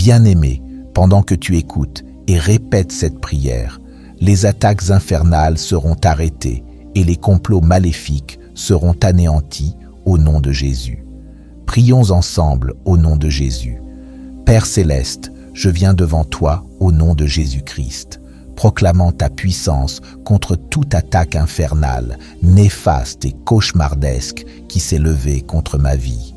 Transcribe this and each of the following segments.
Bien-aimé, pendant que tu écoutes et répètes cette prière, les attaques infernales seront arrêtées et les complots maléfiques seront anéantis au nom de Jésus. Prions ensemble au nom de Jésus. Père céleste, je viens devant toi au nom de Jésus-Christ, proclamant ta puissance contre toute attaque infernale, néfaste et cauchemardesque qui s'est levée contre ma vie.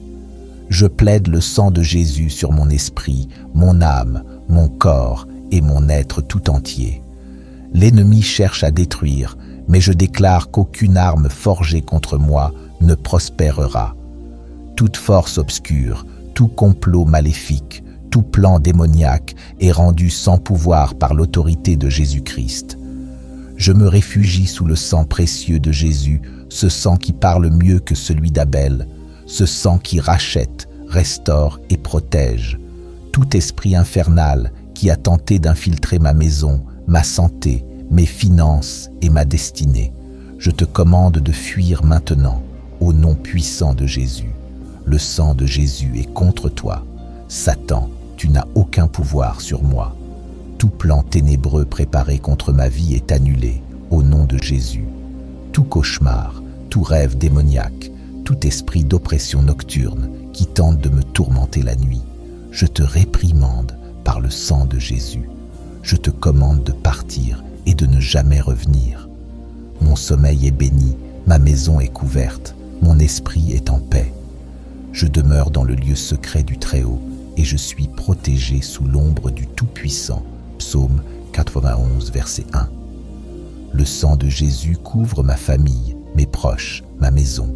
Je plaide le sang de Jésus sur mon esprit, mon âme, mon corps et mon être tout entier. L'ennemi cherche à détruire, mais je déclare qu'aucune arme forgée contre moi ne prospérera. Toute force obscure, tout complot maléfique, tout plan démoniaque est rendu sans pouvoir par l'autorité de Jésus-Christ. Je me réfugie sous le sang précieux de Jésus, ce sang qui parle mieux que celui d'Abel, ce sang qui rachète, restaure et protège. Tout esprit infernal qui a tenté d'infiltrer ma maison, ma santé, mes finances et ma destinée, je te commande de fuir maintenant, au nom puissant de Jésus. Le sang de Jésus est contre toi. Satan, tu n'as aucun pouvoir sur moi. Tout plan ténébreux préparé contre ma vie est annulé, au nom de Jésus. Tout cauchemar, tout rêve démoniaque, tout esprit d'oppression nocturne qui tente de me tourmenter la nuit, je te réprimande par le sang de Jésus. Je te commande de partir et de ne jamais revenir. Mon sommeil est béni, ma maison est couverte, mon esprit est en paix. Je demeure dans le lieu secret du Très-Haut et je suis protégé sous l'ombre du Tout-Puissant. Psaume 91, verset 1. Le sang de Jésus couvre ma famille, mes proches, ma maison.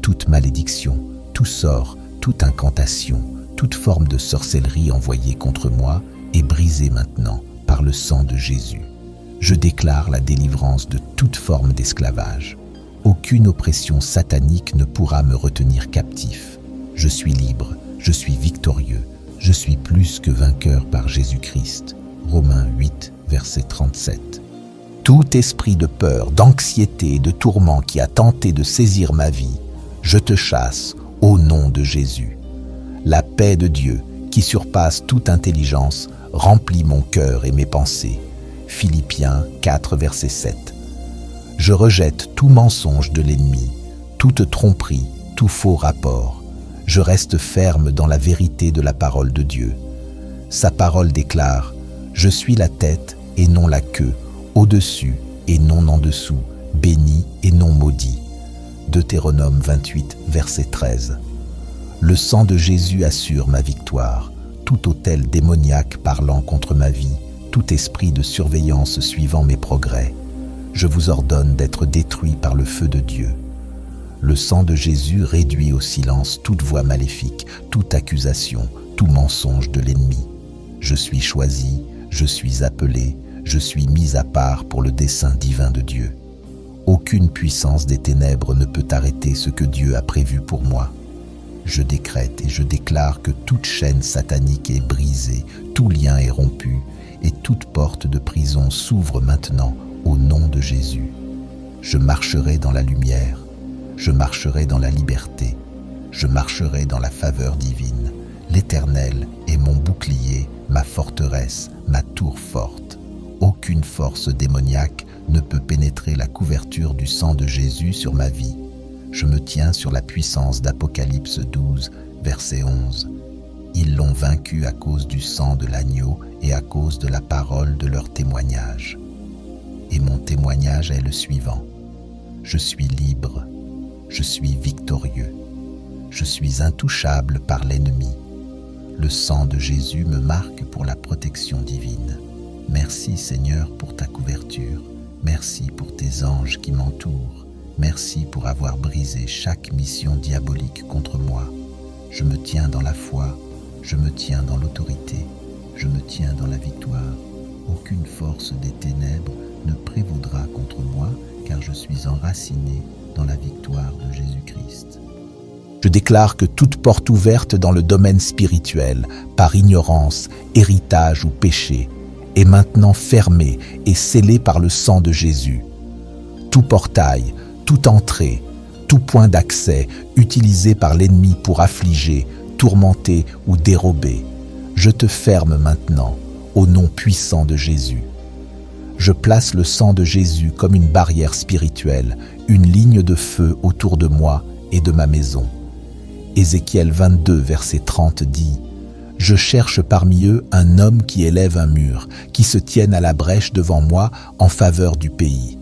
Toute malédiction, tout sort, toute incantation, toute forme de sorcellerie envoyée contre moi est brisée maintenant par le sang de Jésus. Je déclare la délivrance de toute forme d'esclavage. Aucune oppression satanique ne pourra me retenir captif. Je suis libre, je suis victorieux, je suis plus que vainqueur par Jésus-Christ. Romains 8, verset 37. Tout esprit de peur, d'anxiété et de tourment qui a tenté de saisir ma vie, je te chasse au nom de Jésus. La paix de Dieu, qui surpasse toute intelligence, remplit mon cœur et mes pensées. Philippiens 4, verset 7. Je rejette tout mensonge de l'ennemi, toute tromperie, tout faux rapport. Je reste ferme dans la vérité de la parole de Dieu. Sa parole déclare « Je suis la tête et non la queue, au-dessus et non en dessous, béni et non maudit. » Deutéronome 28, verset 13. Le sang de Jésus assure ma victoire. Tout autel démoniaque parlant contre ma vie, tout esprit de surveillance suivant mes progrès, je vous ordonne d'être détruits par le feu de Dieu. Le sang de Jésus réduit au silence toute voix maléfique, toute accusation, tout mensonge de l'ennemi. Je suis choisi, je suis appelé, je suis mis à part pour le dessein divin de Dieu. Aucune puissance des ténèbres ne peut arrêter ce que Dieu a prévu pour moi. Je décrète et je déclare que toute chaîne satanique est brisée, tout lien est rompu et toute porte de prison s'ouvre maintenant au nom de Jésus. Je marcherai dans la lumière, je marcherai dans la liberté, je marcherai dans la faveur divine. L'Éternel est mon bouclier, ma forteresse, ma tour forte. Aucune force démoniaque ne peut pénétrer la couverture du sang de Jésus sur ma vie. Je me tiens sur la puissance d'Apocalypse 12, verset 11. Ils l'ont vaincu à cause du sang de l'agneau et à cause de la parole de leur témoignage. Et mon témoignage est le suivant. Je suis libre, je suis victorieux, je suis intouchable par l'ennemi. Le sang de Jésus me marque pour la protection divine. Merci Seigneur pour ta couverture, merci pour tes anges qui m'entourent. Merci pour avoir brisé chaque mission diabolique contre moi. Je me tiens dans la foi, je me tiens dans l'autorité, je me tiens dans la victoire. Aucune force des ténèbres ne prévaudra contre moi, car je suis enraciné dans la victoire de Jésus-Christ. Je déclare que toute porte ouverte dans le domaine spirituel, par ignorance, héritage ou péché, est maintenant fermée et scellée par le sang de Jésus. Tout portail, toute entrée, tout point d'accès utilisé par l'ennemi pour affliger, tourmenter ou dérober, Je te ferme maintenant, au nom puissant de Jésus. Je place le sang de Jésus comme une barrière spirituelle, une ligne de feu autour de moi et de ma maison. Ézéchiel 22, verset 30 dit « Je cherche parmi eux un homme qui élève un mur, qui se tienne à la brèche devant moi en faveur du pays. »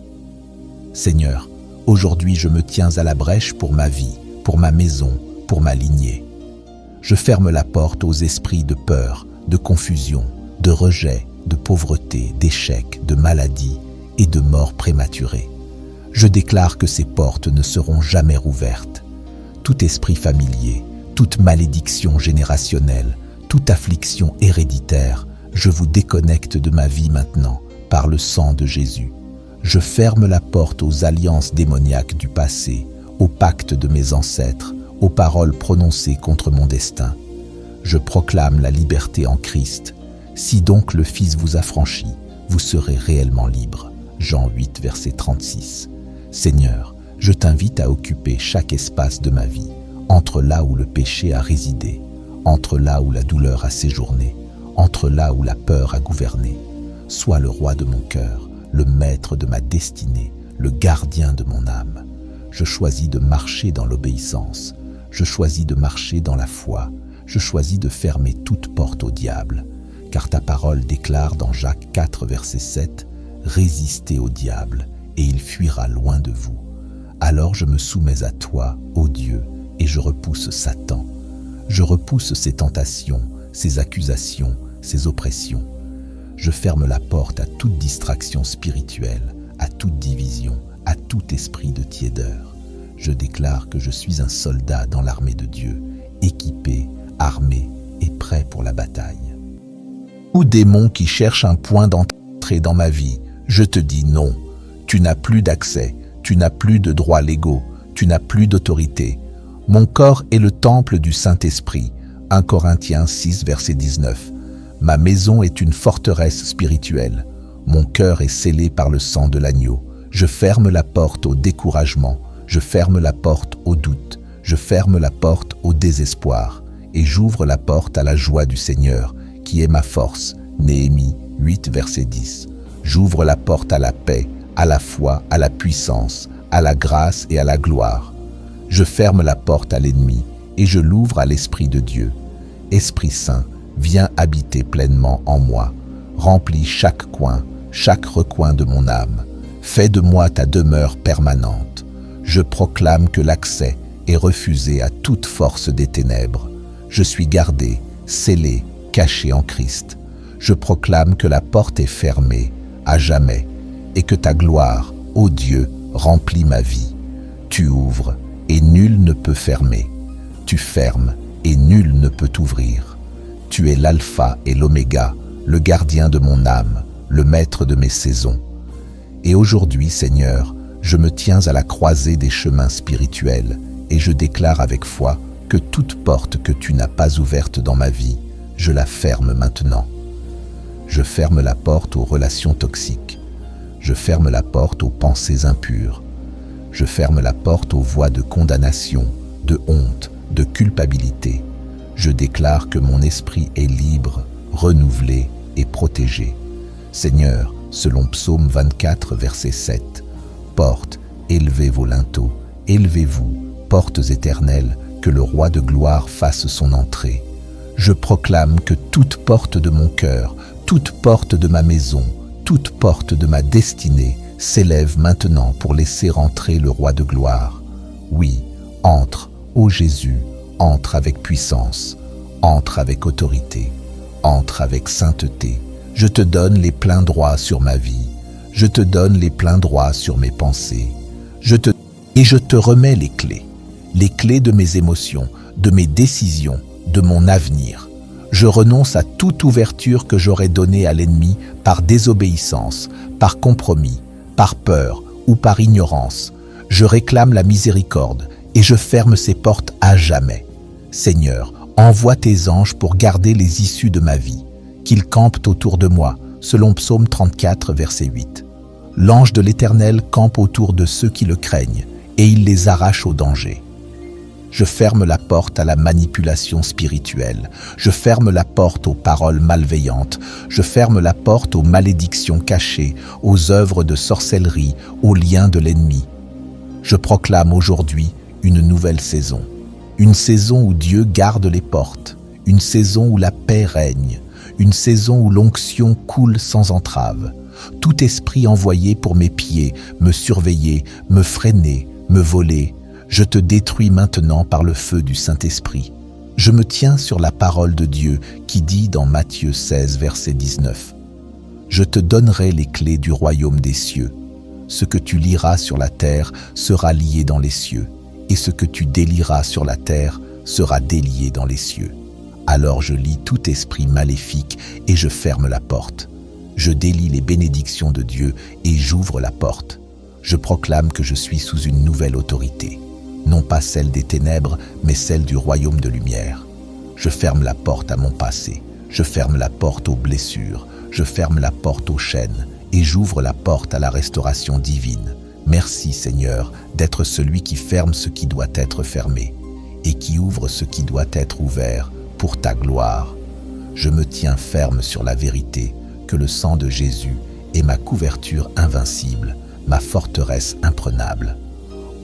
Seigneur, aujourd'hui je me tiens à la brèche pour ma vie, pour ma maison, pour ma lignée. Je ferme la porte aux esprits de peur, de confusion, de rejet, de pauvreté, d'échec, de maladie et de mort prématurée. Je déclare que ces portes ne seront jamais rouvertes. Tout esprit familier, toute malédiction générationnelle, toute affliction héréditaire, je vous déconnecte de ma vie maintenant par le sang de Jésus. Je ferme la porte aux alliances démoniaques du passé, aux pactes de mes ancêtres, aux paroles prononcées contre mon destin. Je proclame la liberté en Christ. Si donc le Fils vous affranchit, vous serez réellement libre. Jean 8, verset 36. Seigneur, je t'invite à occuper chaque espace de ma vie, entre là où le péché a résidé, entre là où la douleur a séjourné, entre là où la peur a gouverné. Sois le roi de mon cœur, le maître de ma destinée, le gardien de mon âme. Je choisis de marcher dans l'obéissance. Je choisis de marcher dans la foi. Je choisis de fermer toute porte au diable. Car ta parole déclare dans Jacques 4, verset 7, « Résistez au diable, et il fuira loin de vous. » Alors je me soumets à toi, ô Dieu, et je repousse Satan. Je repousse ses tentations, ses accusations, ses oppressions. Je ferme la porte à toute distraction spirituelle, à toute division, à tout esprit de tiédeur. Je déclare que je suis un soldat dans l'armée de Dieu, équipé, armé et prêt pour la bataille. Ou démon qui cherche un point d'entrée dans ma vie, je te dis non. Tu n'as plus d'accès, tu n'as plus de droits légaux, tu n'as plus d'autorité. Mon corps est le temple du Saint-Esprit. 1 Corinthiens 6, verset 19. Ma maison est une forteresse spirituelle. Mon cœur est scellé par le sang de l'agneau. Je ferme la porte au découragement. Je ferme la porte au doute. Je ferme la porte au désespoir. Et j'ouvre la porte à la joie du Seigneur, qui est ma force. Néhémie 8, verset 10. J'ouvre la porte à la paix, à la foi, à la puissance, à la grâce et à la gloire. Je ferme la porte à l'ennemi et je l'ouvre à l'Esprit de Dieu. Esprit Saint, viens habiter pleinement en moi. Remplis chaque coin, chaque recoin de mon âme. Fais de moi ta demeure permanente. Je proclame que l'accès est refusé à toute force des ténèbres. Je suis gardé, scellé, caché en Christ. Je proclame que la porte est fermée, à jamais, et que ta gloire, ô Dieu, remplit ma vie. Tu ouvres, et nul ne peut fermer. Tu fermes, et nul ne peut t'ouvrir. Tu es l'alpha et l'oméga, le gardien de mon âme, le maître de mes saisons. Et aujourd'hui, Seigneur, je me tiens à la croisée des chemins spirituels, et je déclare avec foi que toute porte que tu n'as pas ouverte dans ma vie, je la ferme maintenant. Je ferme la porte aux relations toxiques. Je ferme la porte aux pensées impures. Je ferme la porte aux voies de condamnation, de honte, de culpabilité. Je déclare que mon esprit est libre, renouvelé et protégé. Seigneur, selon Psaume 24, verset 7, « Portes, élevez vos linteaux, élevez-vous, portes éternelles, que le roi de gloire fasse son entrée. » Je proclame que toute porte de mon cœur, toute porte de ma maison, toute porte de ma destinée s'élève maintenant pour laisser entrer le roi de gloire. Oui, entre, ô Jésus, entre avec puissance, entre avec autorité, entre avec sainteté. Je te donne les pleins droits sur ma vie. Je te donne les pleins droits sur mes pensées. Et je te remets les clés de mes émotions, de mes décisions, de mon avenir. Je renonce à toute ouverture que j'aurais donnée à l'ennemi par désobéissance, par compromis, par peur ou par ignorance. Je réclame la miséricorde et je ferme ces portes à jamais. Seigneur, envoie tes anges pour garder les issues de ma vie, qu'ils campent autour de moi, selon Psaume 34, verset 8. L'ange de l'Éternel campe autour de ceux qui le craignent, et il les arrache au danger. Je ferme la porte à la manipulation spirituelle. Je ferme la porte aux paroles malveillantes. Je ferme la porte aux malédictions cachées, aux œuvres de sorcellerie, aux liens de l'ennemi. Je proclame aujourd'hui une nouvelle saison. Une saison où Dieu garde les portes. Une saison où la paix règne. Une saison où l'onction coule sans entrave. Tout esprit envoyé pour mes pieds, me surveiller, me freiner, me voler, je te détruis maintenant par le feu du Saint-Esprit. Je me tiens sur la parole de Dieu qui dit dans Matthieu 16, verset 19 « Je te donnerai les clés du royaume des cieux. Ce que tu liras sur la terre sera lié dans les cieux, et ce que tu délieras sur la terre sera délié dans les cieux. Alors je lis tout esprit maléfique et je ferme la porte. Je délie les bénédictions de Dieu et j'ouvre la porte. Je proclame que je suis sous une nouvelle autorité. Non pas celle des ténèbres, mais celle du royaume de lumière. Je ferme la porte à mon passé, je ferme la porte aux blessures, je ferme la porte aux chaînes et j'ouvre la porte à la restauration divine. Merci Seigneur d'être celui qui ferme ce qui doit être fermé et qui ouvre ce qui doit être ouvert pour ta gloire. Je me tiens ferme sur la vérité que le sang de Jésus est ma couverture invincible, ma forteresse imprenable.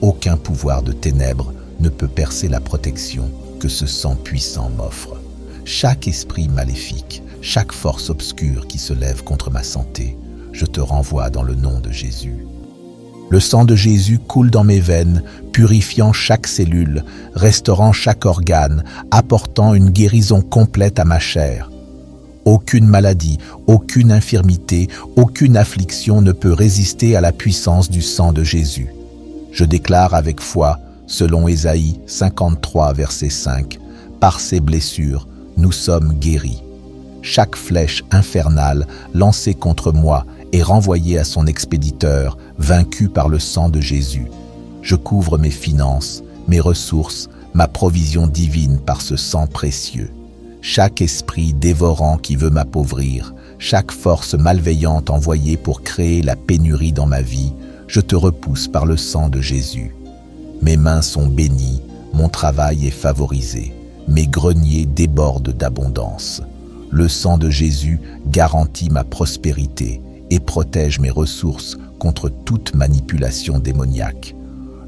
Aucun pouvoir de ténèbres ne peut percer la protection que ce sang puissant m'offre. Chaque esprit maléfique, chaque force obscure qui se lève contre ma santé, je te renvoie dans le nom de Jésus. Le sang de Jésus coule dans mes veines, purifiant chaque cellule, restaurant chaque organe, apportant une guérison complète à ma chair. Aucune maladie, aucune infirmité, aucune affliction ne peut résister à la puissance du sang de Jésus. Je déclare avec foi, selon Ésaïe 53, verset 5, « Par ses blessures, nous sommes guéris. » Chaque flèche infernale lancée contre moi est renvoyée à son expéditeur, vaincu par le sang de Jésus. Je couvre mes finances, mes ressources, ma provision divine par ce sang précieux. Chaque esprit dévorant qui veut m'appauvrir, chaque force malveillante envoyée pour créer la pénurie dans ma vie, je te repousse par le sang de Jésus. Mes mains sont bénies, mon travail est favorisé, mes greniers débordent d'abondance. Le sang de Jésus garantit ma prospérité et protège mes ressources contre toute manipulation démoniaque.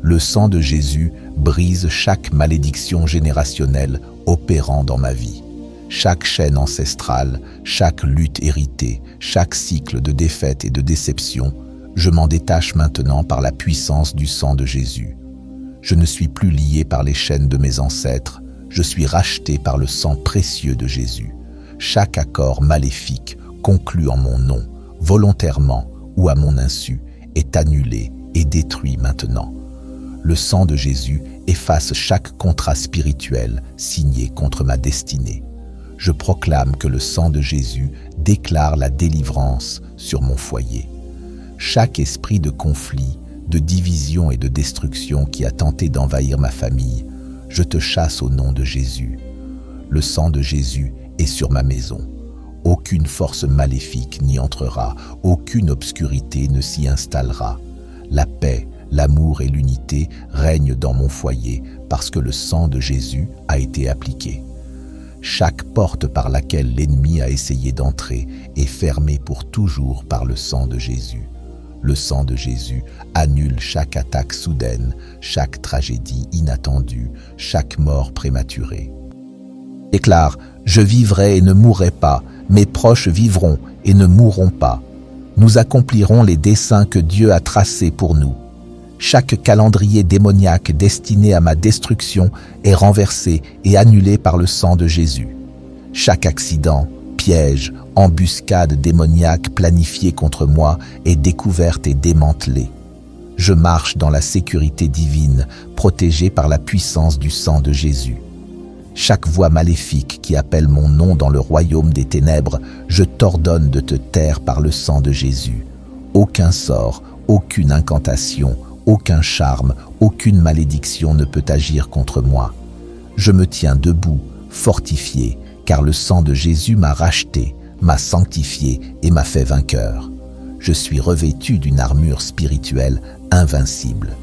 Le sang de Jésus brise chaque malédiction générationnelle opérant dans ma vie. Chaque chaîne ancestrale, chaque lutte héritée, chaque cycle de défaite et de déception, je m'en détache maintenant par la puissance du sang de Jésus. Je ne suis plus lié par les chaînes de mes ancêtres, je suis racheté par le sang précieux de Jésus. Chaque accord maléfique conclu en mon nom, volontairement ou à mon insu, est annulé et détruit maintenant. Le sang de Jésus efface chaque contrat spirituel signé contre ma destinée. Je proclame que le sang de Jésus déclare la délivrance sur mon foyer. Chaque esprit de conflit, de division et de destruction qui a tenté d'envahir ma famille, je te chasse au nom de Jésus. Le sang de Jésus est sur ma maison. Aucune force maléfique n'y entrera, aucune obscurité ne s'y installera. La paix, l'amour et l'unité règnent dans mon foyer parce que le sang de Jésus a été appliqué. Chaque porte par laquelle l'ennemi a essayé d'entrer est fermée pour toujours par le sang de Jésus. Le sang de Jésus annule chaque attaque soudaine, chaque tragédie inattendue, chaque mort prématurée. Déclare, je vivrai et ne mourrai pas, mes proches vivront et ne mourront pas. Nous accomplirons les desseins que Dieu a tracés pour nous. Chaque calendrier démoniaque destiné à ma destruction est renversé et annulé par le sang de Jésus. Chaque accident, piège, embuscade démoniaque planifiée contre moi est découverte et démantelée. Je marche dans la sécurité divine, protégé par la puissance du sang de Jésus. Chaque voix maléfique qui appelle mon nom dans le royaume des ténèbres, je t'ordonne de te taire par le sang de Jésus. Aucun sort, aucune incantation, aucun charme, aucune malédiction ne peut agir contre moi. Je me tiens debout, fortifié, car le sang de Jésus m'a racheté, m'a sanctifié et m'a fait vainqueur. Je suis revêtu d'une armure spirituelle invincible.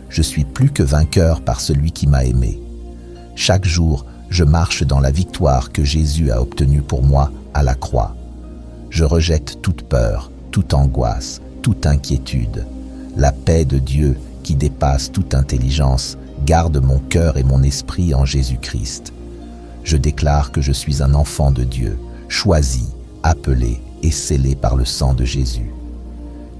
Je suis plus que vainqueur par celui qui m'a aimé. Chaque jour, je marche dans la victoire que Jésus a obtenue pour moi à la croix. Je rejette toute peur, toute angoisse, toute inquiétude. La paix de Dieu, qui dépasse toute intelligence, garde mon cœur et mon esprit en Jésus-Christ. Je déclare que je suis un enfant de Dieu, choisi, appelé et scellé par le sang de Jésus.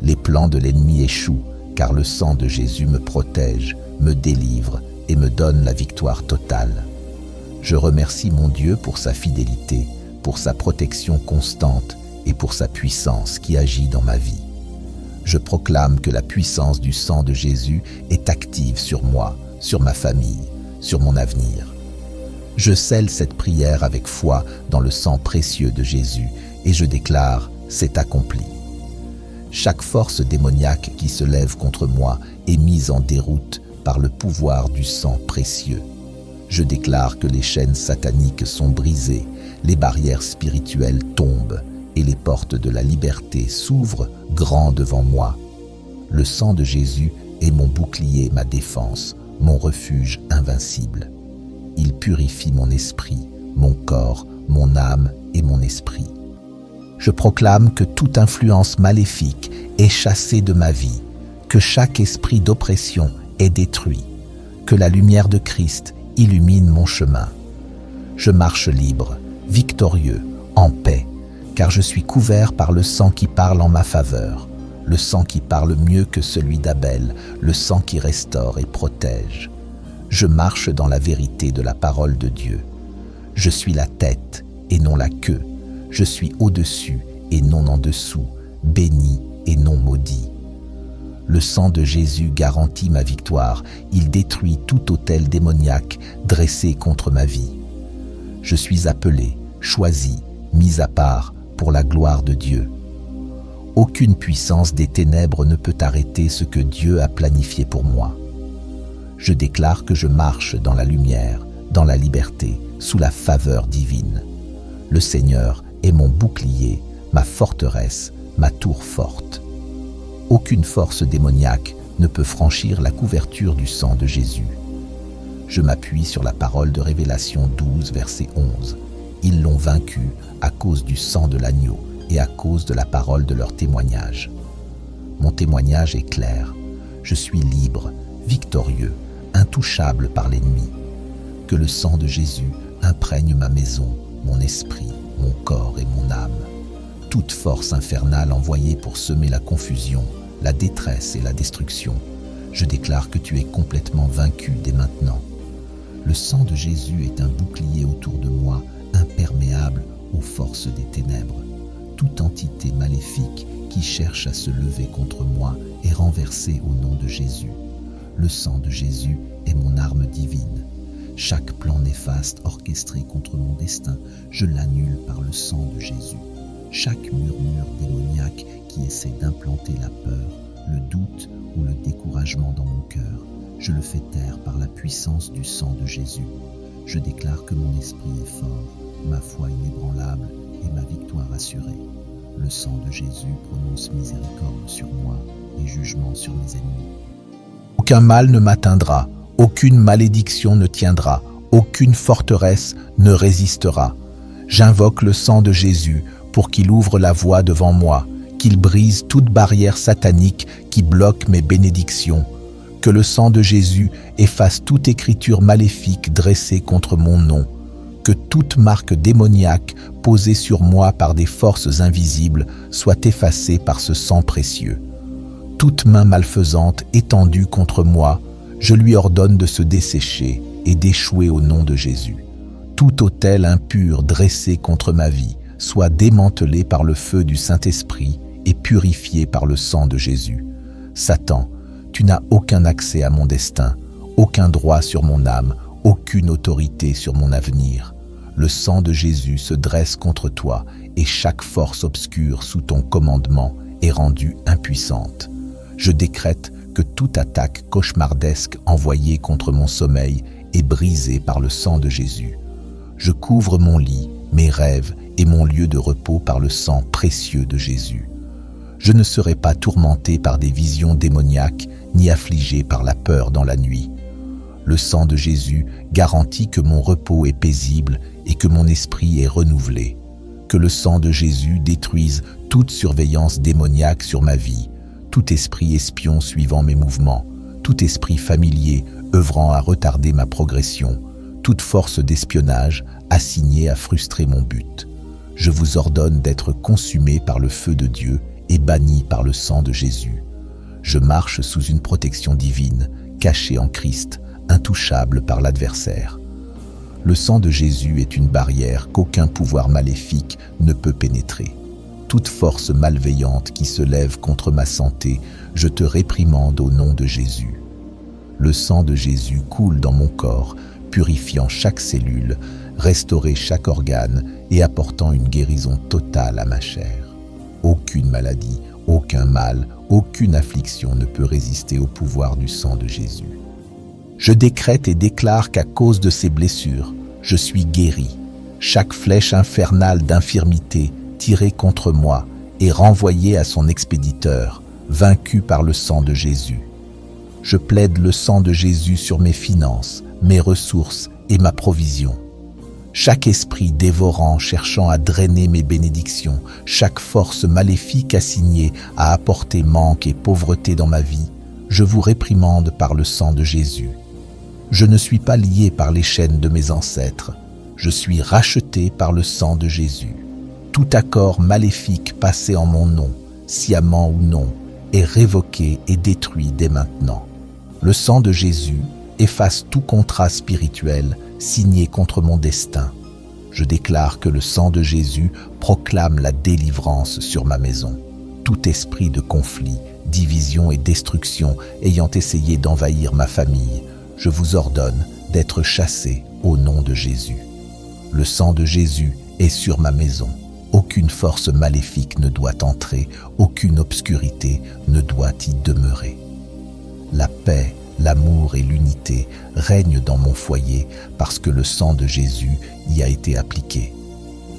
Les plans de l'ennemi échouent, car le sang de Jésus me protège, me délivre et me donne la victoire totale. Je remercie mon Dieu pour sa fidélité, pour sa protection constante et pour sa puissance qui agit dans ma vie. Je proclame que la puissance du sang de Jésus est active sur moi, sur ma famille, sur mon avenir. Je scelle cette prière avec foi dans le sang précieux de Jésus et je déclare « c'est accompli ». Chaque force démoniaque qui se lève contre moi est mise en déroute par le pouvoir du sang précieux. Je déclare que les chaînes sataniques sont brisées, les barrières spirituelles tombent et les portes de la liberté s'ouvrent grand devant moi. Le sang de Jésus est mon bouclier, ma défense, mon refuge invincible. Il purifie mon esprit, mon corps, mon âme et mon esprit. Je proclame que toute influence maléfique est chassée de ma vie, que chaque esprit d'oppression est détruit, que la lumière de Christ illumine mon chemin. Je marche libre, victorieux, en paix, car je suis couvert par le sang qui parle en ma faveur, le sang qui parle mieux que celui d'Abel, le sang qui restaure et protège. Je marche dans la vérité de la parole de Dieu. Je suis la tête et non la queue. Je suis au-dessus et non en dessous, béni et non maudit. Le sang de Jésus garantit ma victoire. Il détruit tout autel démoniaque dressé contre ma vie. Je suis appelé, choisi, mis à part pour la gloire de Dieu. Aucune puissance des ténèbres ne peut arrêter ce que Dieu a planifié pour moi. Je déclare que je marche dans la lumière, dans la liberté, sous la faveur divine. Le Seigneur est mon bouclier, ma forteresse, ma tour forte. Aucune force démoniaque ne peut franchir la couverture du sang de Jésus. Je m'appuie sur la parole de Révélation 12, verset 11. Ils l'ont vaincu à cause du sang de l'agneau et à cause de la parole de leur témoignage. Mon témoignage est clair. Je suis libre, victorieux, intouchable par l'ennemi. Que le sang de Jésus imprègne ma maison, mon esprit, mon corps et mon âme. Toute force infernale envoyée pour semer la confusion, la détresse et la destruction, je déclare que tu es complètement vaincu dès maintenant. Le sang de Jésus est un bouclier autour de moi, imperméable aux forces des ténèbres. Toute entité maléfique qui cherche à se lever contre moi est renversée au nom de Jésus. Le sang de Jésus est mon arme divine. Chaque plan néfaste orchestré contre mon destin, je l'annule par le sang de Jésus. Chaque murmure démoniaque qui essaie d'implanter la peur, le doute ou le découragement dans mon cœur, je le fais taire par la puissance du sang de Jésus. Je déclare que mon esprit est fort, ma foi inébranlable et ma victoire assurée. Le sang de Jésus prononce miséricorde sur moi et jugement sur mes ennemis. Aucun mal ne m'atteindra, aucune malédiction ne tiendra, aucune forteresse ne résistera. J'invoque le sang de Jésus pour qu'il ouvre la voie devant moi, qu'il brise toute barrière satanique qui bloque mes bénédictions, que le sang de Jésus efface toute écriture maléfique dressée contre mon nom, que toute marque démoniaque posée sur moi par des forces invisibles soit effacée par ce sang précieux. Toute main malfaisante étendue contre moi, je lui ordonne de se dessécher et d'échouer au nom de Jésus. Tout autel impur dressé contre ma vie soit démantelé par le feu du Saint-Esprit et purifié par le sang de Jésus. Satan, tu n'as aucun accès à mon destin, aucun droit sur mon âme, aucune autorité sur mon avenir. Le sang de Jésus se dresse contre toi et chaque force obscure sous ton commandement est rendue impuissante. Je décrète que toute attaque cauchemardesque envoyée contre mon sommeil est brisée par le sang de Jésus. Je couvre mon lit, mes rêves et mon lieu de repos par le sang précieux de Jésus. Je ne serai pas tourmenté par des visions démoniaques ni affligé par la peur dans la nuit. Le sang de Jésus garantit que mon repos est paisible et que mon esprit est renouvelé. Que le sang de Jésus détruise toute surveillance démoniaque sur ma vie, tout esprit espion suivant mes mouvements, tout esprit familier œuvrant à retarder ma progression, toute force d'espionnage assignée à frustrer mon but. Je vous ordonne d'être consumés par le feu de Dieu et bannis par le sang de Jésus. Je marche sous une protection divine, caché en Christ, intouchable par l'adversaire. Le sang de Jésus est une barrière qu'aucun pouvoir maléfique ne peut pénétrer. Toute force malveillante qui se lève contre ma santé, je te réprimande au nom de Jésus. Le sang de Jésus coule dans mon corps, purifiant chaque cellule, restaurant chaque organe et apportant une guérison totale à ma chair. Aucune maladie, aucun mal, aucune affliction ne peut résister au pouvoir du sang de Jésus. Je décrète et déclare qu'à cause de ces blessures, je suis guéri. Chaque flèche infernale d'infirmité tirée contre moi est renvoyée à son expéditeur, vaincu par le sang de Jésus. Je plaide le sang de Jésus sur mes finances, mes ressources et ma provision. Chaque esprit dévorant cherchant à drainer mes bénédictions, chaque force maléfique assignée à apporter manque et pauvreté dans ma vie, je vous réprimande par le sang de Jésus. Je ne suis pas lié par les chaînes de mes ancêtres, je suis racheté par le sang de Jésus. Tout accord maléfique passé en mon nom, sciemment ou non, est révoqué et détruit dès maintenant. Le sang de Jésus efface tout contrat spirituel signé contre mon destin. Je déclare que le sang de Jésus proclame la délivrance sur ma maison. Tout esprit de conflit, division et destruction ayant essayé d'envahir ma famille, je vous ordonne d'être chassé au nom de Jésus. Le sang de Jésus est sur ma maison. Aucune force maléfique ne doit entrer, aucune obscurité ne doit y demeurer. La paix, l'amour et l'unité règnent dans mon foyer parce que le sang de Jésus y a été appliqué.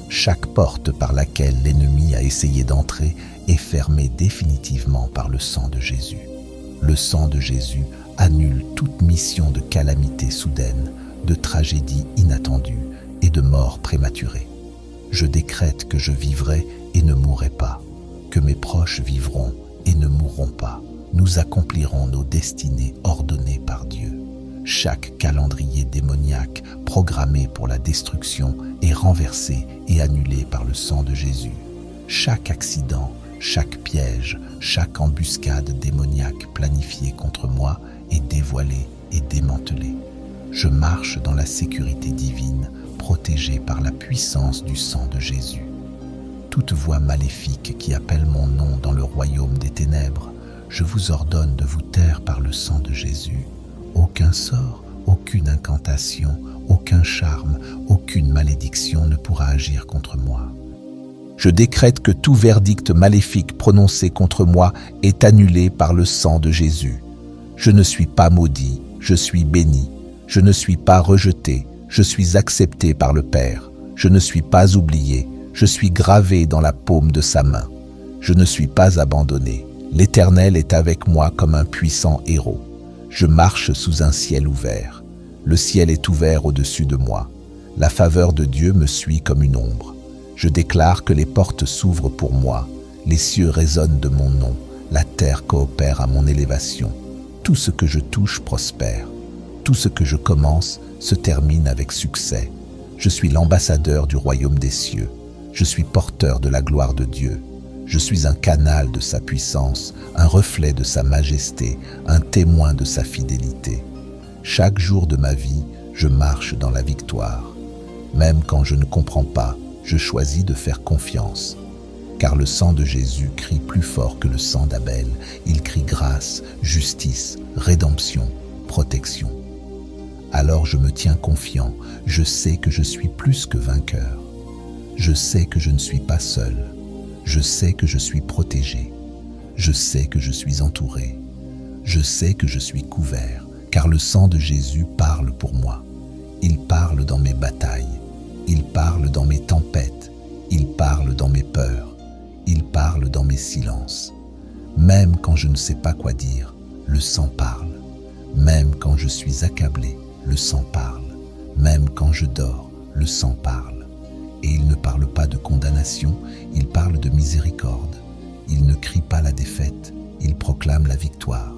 Chaque porte par laquelle l'ennemi a essayé d'entrer est fermée définitivement par le sang de Jésus. Le sang de Jésus annule toute mission de calamité soudaine, de tragédie inattendue et de mort prématurée. Je décrète que je vivrai et ne mourrai pas, que mes proches vivront et ne mourront pas. Nous accomplirons nos destinées ordonnées par Dieu. Chaque calendrier démoniaque programmé pour la destruction est renversé et annulé par le sang de Jésus. Chaque accident, chaque piège, chaque embuscade démoniaque planifiée contre moi est dévoilée et démantelée. Je marche dans la sécurité divine, protégé par la puissance du sang de Jésus. Toute voix maléfique qui appelle mon nom dans le royaume des ténèbres, je vous ordonne de vous taire par le sang de Jésus. Aucun sort, aucune incantation, aucun charme, aucune malédiction ne pourra agir contre moi. Je décrète que tout verdict maléfique prononcé contre moi est annulé par le sang de Jésus. Je ne suis pas maudit, je suis béni. Je ne suis pas rejeté, je suis accepté par le Père. Je ne suis pas oublié, je suis gravé dans la paume de sa main. Je ne suis pas abandonné. L'Éternel est avec moi comme un puissant héros. Je marche sous un ciel ouvert. Le ciel est ouvert au-dessus de moi. La faveur de Dieu me suit comme une ombre. Je déclare que les portes s'ouvrent pour moi. Les cieux résonnent de mon nom. La terre coopère à mon élévation. Tout ce que je touche prospère. Tout ce que je commence se termine avec succès. Je suis l'ambassadeur du royaume des cieux. Je suis porteur de la gloire de Dieu. Je suis un canal de sa puissance, un reflet de sa majesté, un témoin de sa fidélité. Chaque jour de ma vie, je marche dans la victoire. Même quand je ne comprends pas, je choisis de faire confiance. Car le sang de Jésus crie plus fort que le sang d'Abel. Il crie grâce, justice, rédemption, protection. Alors je me tiens confiant, je sais que je suis plus que vainqueur. Je sais que je ne suis pas seul. Je sais que je suis protégé. Je sais que je suis entouré. Je sais que je suis couvert, car le sang de Jésus parle pour moi. Il parle dans mes batailles. Il parle dans mes tempêtes. Il parle dans mes peurs. Il parle dans mes silences. Même quand je ne sais pas quoi dire, le sang parle. Même quand je suis accablé, le sang parle. Même quand je dors, le sang parle. Et il ne parle pas de condamnation, il parle de miséricorde. Il ne crie pas la défaite, il proclame la victoire.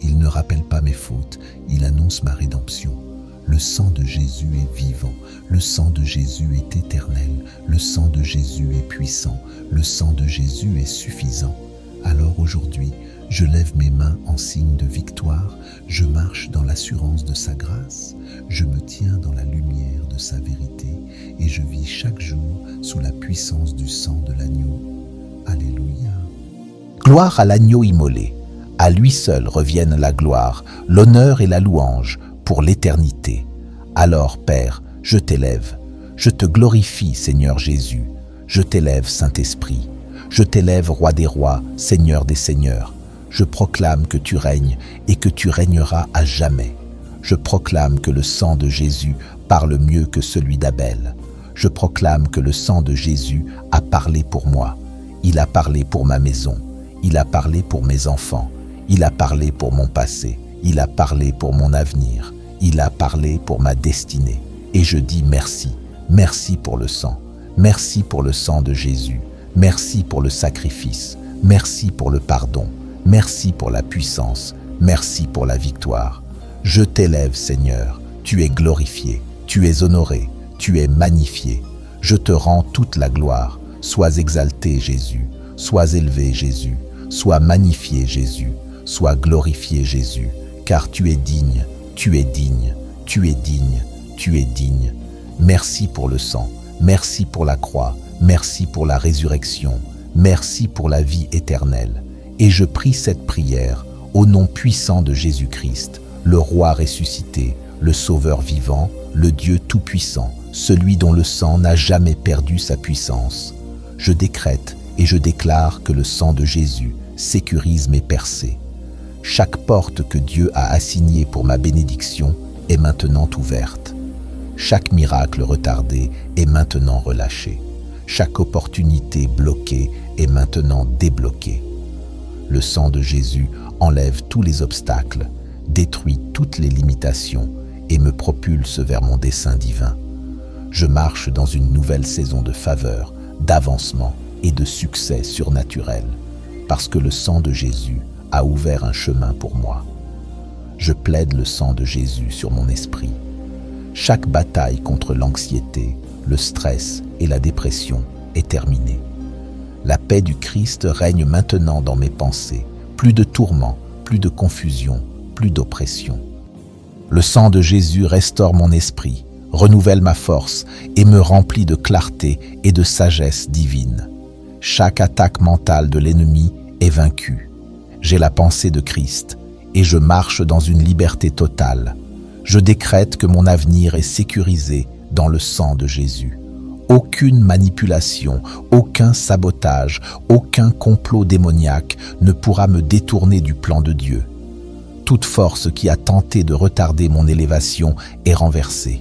Il ne rappelle pas mes fautes, il annonce ma rédemption. Le sang de Jésus est vivant, le sang de Jésus est éternel, le sang de Jésus est puissant, le sang de Jésus est suffisant. Alors aujourd'hui, je lève mes mains en signe de victoire, je marche dans l'assurance de sa grâce, je me tiens dans la lumière de sa vérité et je vis chaque jour sous la puissance du sang de l'agneau. Alléluia. Gloire à l'agneau immolé. À lui seul reviennent la gloire, l'honneur et la louange pour l'éternité. Alors, Père, je t'élève, je te glorifie, Seigneur Jésus, je t'élève, Saint-Esprit, je t'élève, Roi des rois, Seigneur des seigneurs. Je proclame que tu règnes et que tu régneras à jamais. Je proclame que le sang de Jésus parle mieux que celui d'Abel. Je proclame que le sang de Jésus a parlé pour moi. Il a parlé pour ma maison. Il a parlé pour mes enfants. Il a parlé pour mon passé. Il a parlé pour mon avenir. Il a parlé pour ma destinée. Et je dis merci. Merci pour le sang. Merci pour le sang de Jésus. Merci pour le sacrifice. Merci pour le pardon. Merci pour la puissance. Merci pour la victoire. Je t'élève, Seigneur. Tu es glorifié. Tu es honoré. Tu es magnifié. Je te rends toute la gloire. Sois exalté, Jésus. Sois élevé, Jésus. Sois magnifié, Jésus. Sois glorifié, Jésus. Car tu es digne. Tu es digne. Tu es digne. Tu es digne. Merci pour le sang. Merci pour la croix. Merci pour la résurrection. Merci pour la vie éternelle. Et je prie cette prière au nom puissant de Jésus-Christ, le Roi ressuscité, le Sauveur vivant, le Dieu tout-puissant, celui dont le sang n'a jamais perdu sa puissance. Je décrète et je déclare que le sang de Jésus sécurise mes percées. Chaque porte que Dieu a assignée pour ma bénédiction est maintenant ouverte. Chaque miracle retardé est maintenant relâché. Chaque opportunité bloquée est maintenant débloquée. Le sang de Jésus enlève tous les obstacles, détruit toutes les limitations et me propulse vers mon dessein divin. Je marche dans une nouvelle saison de faveur, d'avancement et de succès surnaturel, parce que le sang de Jésus a ouvert un chemin pour moi. Je plaide le sang de Jésus sur mon esprit. Chaque bataille contre l'anxiété, le stress et la dépression est terminée. La paix du Christ règne maintenant dans mes pensées. Plus de tourments, plus de confusion, plus d'oppression. Le sang de Jésus restaure mon esprit, renouvelle ma force et me remplit de clarté et de sagesse divine. Chaque attaque mentale de l'ennemi est vaincue. J'ai la pensée de Christ et je marche dans une liberté totale. Je décrète que mon avenir est sécurisé dans le sang de Jésus. Aucune manipulation, aucun sabotage, aucun complot démoniaque ne pourra me détourner du plan de Dieu. Toute force qui a tenté de retarder mon élévation est renversée.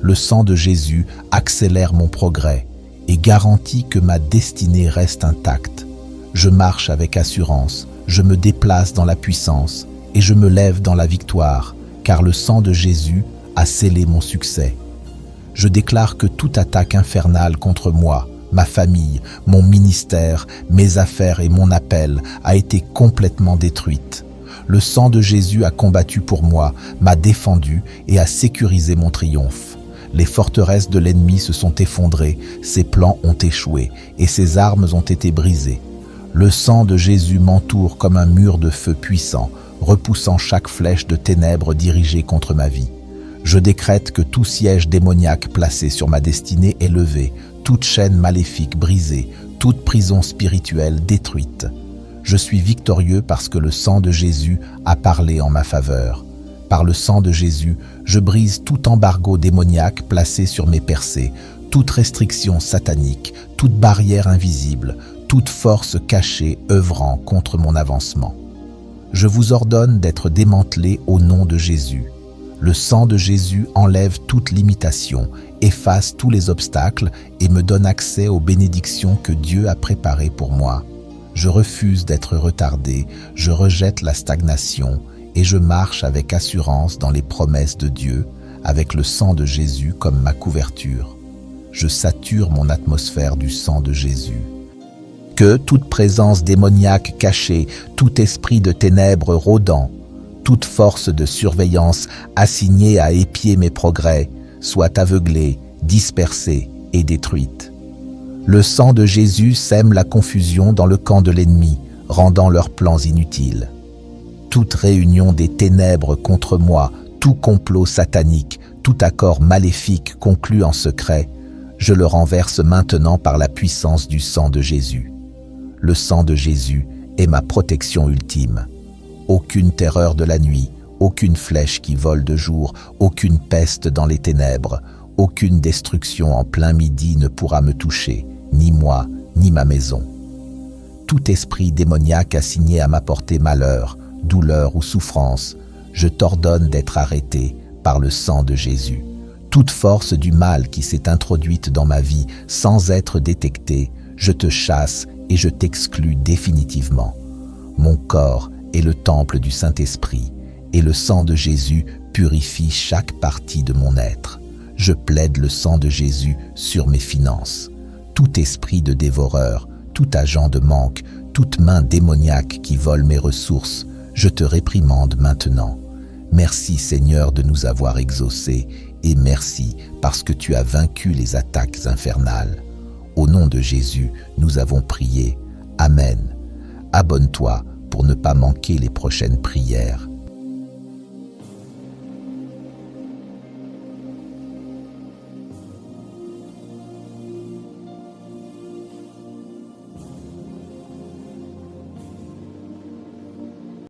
Le sang de Jésus accélère mon progrès et garantit que ma destinée reste intacte. Je marche avec assurance, je me déplace dans la puissance et je me lève dans la victoire, car le sang de Jésus a scellé mon succès. Je déclare que toute attaque infernale contre moi, ma famille, mon ministère, mes affaires et mon appel a été complètement détruite. Le sang de Jésus a combattu pour moi, m'a défendu et a sécurisé mon triomphe. Les forteresses de l'ennemi se sont effondrées, ses plans ont échoué et ses armes ont été brisées. Le sang de Jésus m'entoure comme un mur de feu puissant, repoussant chaque flèche de ténèbres dirigée contre ma vie. Je décrète que tout siège démoniaque placé sur ma destinée est levé, toute chaîne maléfique brisée, toute prison spirituelle détruite. Je suis victorieux parce que le sang de Jésus a parlé en ma faveur. Par le sang de Jésus, je brise tout embargo démoniaque placé sur mes percées, toute restriction satanique, toute barrière invisible, toute force cachée œuvrant contre mon avancement. Je vous ordonne d'être démantelés au nom de Jésus. Le sang de Jésus enlève toute limitation, efface tous les obstacles et me donne accès aux bénédictions que Dieu a préparées pour moi. Je refuse d'être retardé, je rejette la stagnation et je marche avec assurance dans les promesses de Dieu, avec le sang de Jésus comme ma couverture. Je sature mon atmosphère du sang de Jésus. Que toute présence démoniaque cachée, tout esprit de ténèbres rôdant, toute force de surveillance assignée à épier mes progrès, soit aveuglée, dispersée et détruite. Le sang de Jésus sème la confusion dans le camp de l'ennemi, rendant leurs plans inutiles. Toute réunion des ténèbres contre moi, tout complot satanique, tout accord maléfique conclu en secret, je le renverse maintenant par la puissance du sang de Jésus. Le sang de Jésus est ma protection ultime. Aucune terreur de la nuit, aucune flèche qui vole de jour, aucune peste dans les ténèbres, aucune destruction en plein midi ne pourra me toucher, ni moi, ni ma maison. Tout esprit démoniaque assigné à m'apporter malheur, douleur ou souffrance, je t'ordonne d'être arrêté par le sang de Jésus. Toute force du mal qui s'est introduite dans ma vie sans être détectée, je te chasse et je t'exclus définitivement. Mon corps est le temple du Saint-Esprit, et le sang de Jésus purifie chaque partie de mon être. Je plaide le sang de Jésus sur mes finances. Tout esprit de dévoreur, tout agent de manque, toute main démoniaque qui vole mes ressources, je te réprimande maintenant. Merci Seigneur de nous avoir exaucés, et merci parce que tu as vaincu les attaques infernales. Au nom de Jésus, nous avons prié. Amen. Abonne-toi pour ne pas manquer les prochaines prières.